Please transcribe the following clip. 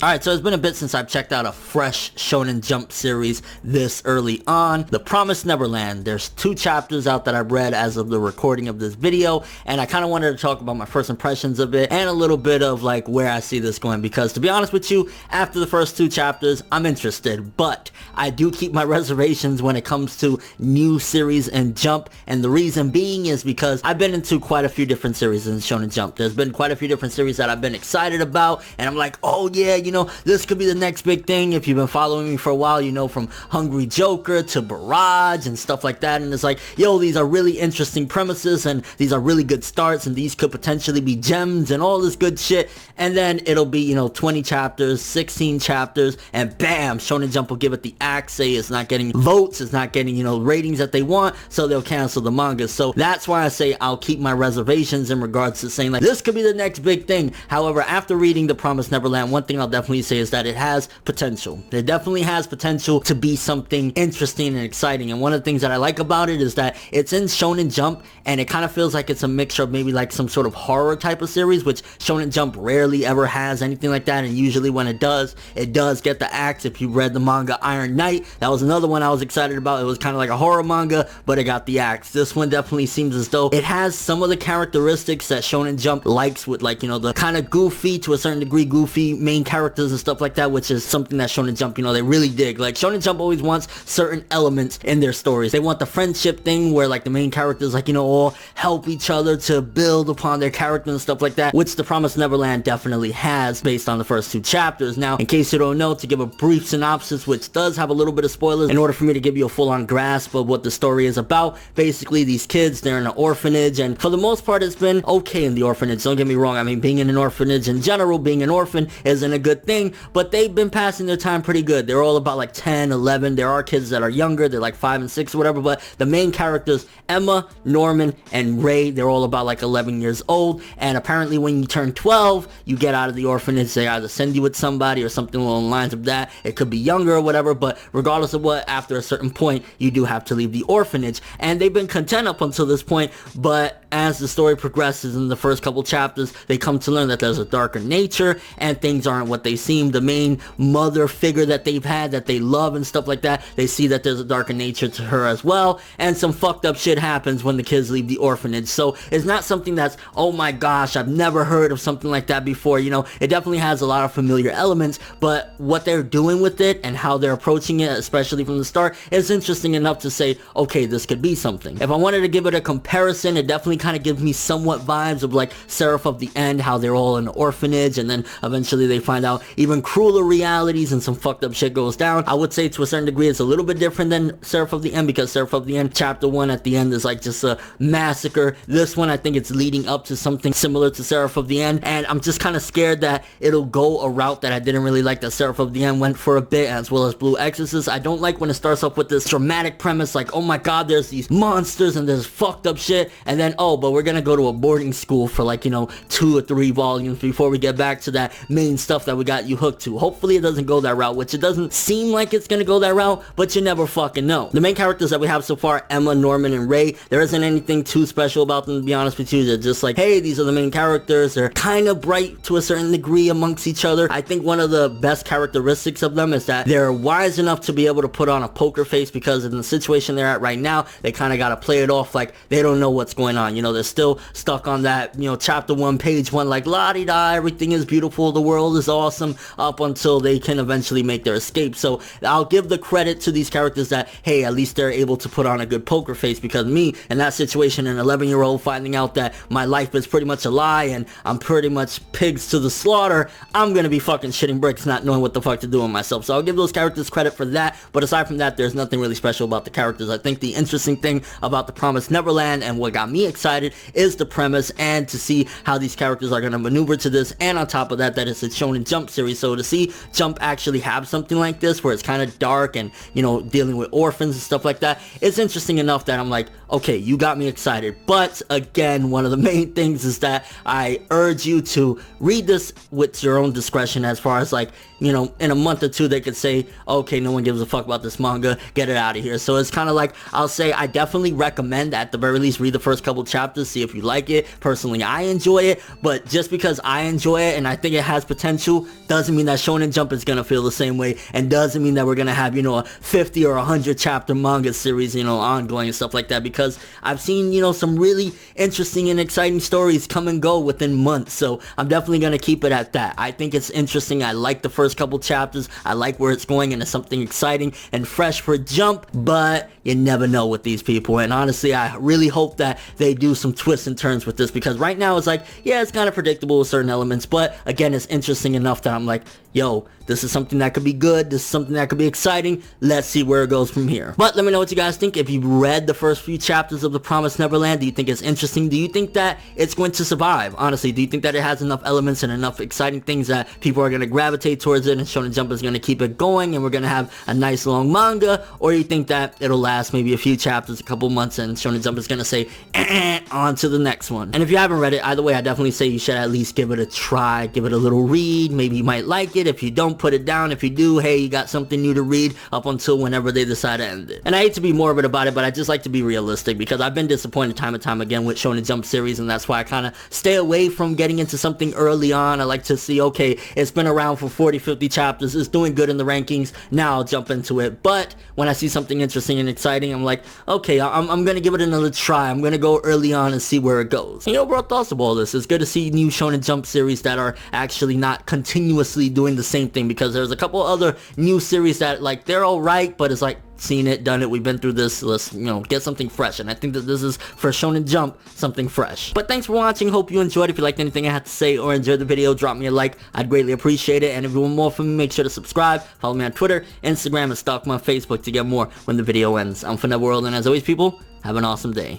Alright, so it's been a bit since I've checked out a fresh Shonen Jump series this early on. The Promised Neverland. There's 2 chapters out that I've read as of the recording of this video, and I kind of wanted to talk about my first impressions of it and a little bit of like where I see this going, because to be honest with you, after the first 2 chapters, I'm interested, but I do keep my reservations when it comes to new series in Jump, and the reason being is because I've been into quite a few different series in Shonen Jump. There's been quite a few different series that I've been excited about, and I'm like, oh yeah, you know, this could be the next big thing. If you've been following me for a while, you know, from Hungry Joker to Barrage and stuff like that, and it's like, yo, these are really interesting premises, and these are really good starts, and these could potentially be gems and all this good shit, and then it'll be, you know, 20 chapters, 16 chapters, and bam, Shonen Jump will give it the axe, say it's not getting votes, it's not getting, you know, ratings that they want, so they'll cancel the manga. So that's why I say I'll keep my reservations in regards to saying like, this could be the next big thing. However, after reading The Promised Neverland, one thing I'll definitely say is that it has potential. It definitely has potential to be something interesting and exciting, and one of the things that I like about it is that it's in Shonen Jump, and it kind of feels like it's a mixture of maybe like some sort of horror type of series, which Shonen Jump rarely ever has anything like that, and usually when it does get the axe. If you read the manga Iron Knight, that was another one I was excited about. It was kind of like a horror manga, but it got the axe. This one definitely seems as though it has some of the characteristics that Shonen Jump likes, with like, you know, the kind of goofy, to a certain degree goofy main characters and stuff like that, which is something that Shonen Jump, you know, they really dig. Like, Shonen Jump always wants certain elements in their stories. They want the friendship thing where like the main characters, like, you know, all help each other to build upon their character and stuff like that, which The Promised Neverland definitely has based on the first 2 chapters. Now, in case you don't know, to give a brief synopsis, which does have a little bit of spoilers in order for me to give you a full-on grasp of what the story is about, basically these kids, they're in an orphanage, and for the most part it's been okay in the orphanage. Don't get me wrong, I mean, being in an orphanage in general, being an orphan isn't a good thing, but they've been passing their time pretty good. They're all about like 10, 11. There are kids that are younger, they're like 5 and 6 or whatever, but the main characters, Emma, Norman, and Ray, they're all about like 11 years old, and apparently when you turn 12, you get out of the orphanage. They either send you with somebody or something along the lines of that. It could be younger or whatever, but regardless of what, after a certain point, you do have to leave the orphanage, and they've been content up until this point, but as the story progresses in the first couple chapters, they come to learn that there's a darker nature, and things aren't what they seem. The main mother figure that they've had, that they love and stuff like that, they see that there's a darker nature to her as well, and some fucked up shit happens when the kids leave the orphanage. So it's not something that's, oh my gosh, I've never heard of something like that before. You know, it definitely has a lot of familiar elements, but what they're doing with it and how they're approaching it, especially from the start, is interesting enough to say, okay, this could be something. If I wanted to give it a comparison, it definitely kind of gives me somewhat vibes of like Seraph of the End, how they're all in an orphanage, and then eventually they find out even crueler realities and some fucked up shit goes down. I would say to a certain degree it's a little bit different than Seraph of the End, because Seraph of the End chapter 1 at the end is like just a massacre. This one, I think it's leading up to something similar to Seraph of the End, and I'm just kind of scared that it'll go a route that I didn't really like that Seraph of the End went for a bit, as well as Blue Exorcist. I don't like when it starts off with this dramatic premise like, oh my god, there's these monsters and there's fucked up shit, and then, oh, but we're gonna go to a boarding school for like, you know, 2 or 3 volumes before we get back to that main stuff that we got you hooked to. Hopefully it doesn't go that route, which it doesn't seem like it's gonna go that route, but you never fucking know. The main characters that we have so far, Emma, Norman, and Ray, there isn't anything too special about them, to be honest with you. They're just like, hey, these are the main characters. They're kind of bright to a certain degree amongst each other. I think one of the best characteristics of them is that they're wise enough to be able to put on a poker face, because in the situation they're at right now, they kind of got to play it off like they don't know what's going on. You know, they're still stuck on that, you know, chapter 1, page 1, like la-di-da, everything is beautiful, the world is awesome, up until they can eventually make their escape. So I'll give the credit to these characters that, hey, at least they're able to put on a good poker face, because me, in that situation, an 11-year-old finding out that my life is pretty much a lie and I'm pretty much pigs to the slaughter, I'm gonna be fucking shitting bricks not knowing what the fuck to do with myself. So I'll give those characters credit for that, but aside from that, there's nothing really special about the characters. I think the interesting thing about The Promised Neverland, and what got me excited, is the premise, and to see how these characters are gonna maneuver to this, and on top of that, that it's a Shonen Jump series, so to see Jump actually have something like this, where it's kind of dark and, you know, dealing with orphans and stuff like that, it's interesting enough that I'm like, okay, you got me excited. But again, one of the main things is that I urge you to read this with your own discretion, as far as like, you know, in a month or 2 they could say, okay, no one gives a fuck about this manga, get it out of here. So it's kind of like, I'll say I definitely recommend at the very least read the first couple chapters chapters, see if you like it. Personally, I enjoy it, but just because I enjoy it and I think it has potential doesn't mean that Shonen Jump is gonna feel the same way, and doesn't mean that we're gonna have, you know, a 50 or 100 chapter manga series, you know, ongoing and stuff like that, because I've seen, you know, some really interesting and exciting stories come and go within months. So I'm definitely gonna keep it at that. I think it's interesting. I like the first couple chapters. I like where it's going, and it's something exciting and fresh for Jump, but you never know with these people. And honestly, I really hope that they do some twists and turns with this, because right now it's like, yeah, it's kind of predictable with certain elements, but again, it's interesting enough that I'm like, yo, this is something that could be good. This is something that could be exciting. Let's see where it goes from here. But let me know what you guys think. If you read the first few chapters of The Promised Neverland, do you think it's interesting? Do you think that it's going to survive? Honestly, do you think that it has enough elements and enough exciting things that people are going to gravitate towards it, and Shonen Jump is going to keep it going, and we're going to have a nice long manga? Or you think that it'll last maybe a few chapters, a couple months, and Shonen Jump is going to say, on to the next one? And if you haven't read it, either way, I definitely say you should at least give it a try, give it a little read. Maybe you might like it. If you don't, put it down. If you do, hey, you got something new to read up until whenever they decide to end it. And I hate to be morbid about it, but I just like to be realistic, because I've been disappointed time and time again with Shonen Jump series, and that's why I kind of stay away from getting into something early on. I like to see, okay, it's been around for 40, 50 chapters, it's doing good in the rankings, now I'll jump into it. But when I see something interesting and exciting, I'm like, okay, I'm gonna give it another try. I'm gonna go early on and see where it goes. And your overall thoughts of all this? It's good to see new Shonen Jump series that are actually not continuously doing the same thing, because there's a couple other new series that, like, they're alright, but it's like, seen it, done it, we've been through this, let's, you know, get something fresh. And I think that this is, for Shonen Jump, something fresh. But thanks for watching, hope you enjoyed. If you liked anything I had to say or enjoyed the video, drop me a like, I'd greatly appreciate it. And if you want more from me, make sure to subscribe, follow me on Twitter, Instagram, and stalk me on Facebook to get more when the video ends. I'm ForneverWorld, and as always, people, have an awesome day.